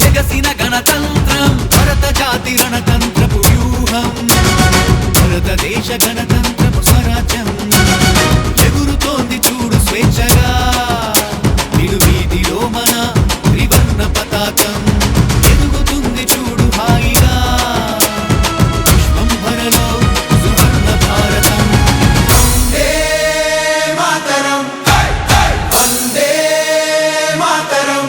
ఎగసిన గణతంత్రం భరత జాతి రణతంత్రపు వ్యూహం భారతదేశ గణతంత్రపు స్వరాజ్యం ఎగురుతోంది చూడు స్వేచ్ఛగా నిలు వీధిలో మన త్రివర్ణ పతాకం ఎదుగుతుంది చూడు హాయిగా పుష్పంభరలో సువర్ణ భారతం వందే మాతరం వందే మాతరం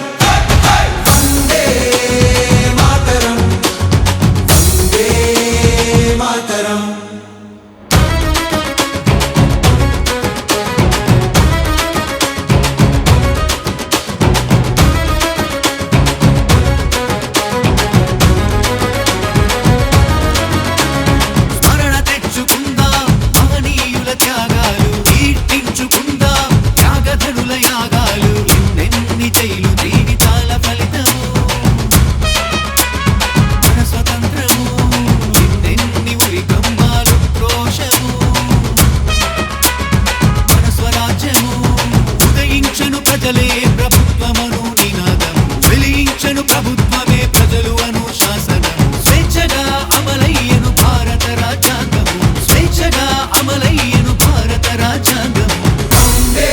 ప్రజలే ప్రభుత్వమను నినాదం వెలిగించను ప్రభుత్వమే ప్రజలు అను శాసనం స్వేచ్ఛగా అమలయ్యను భారత రాజ్యాంగము స్వేచ్ఛగా అమలయ్యను భారత రాజ్యాంగము వందే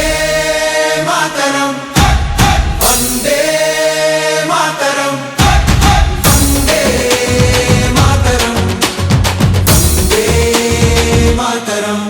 మాతరం వందే మాతరం వందే మాతరం వందే మాతరం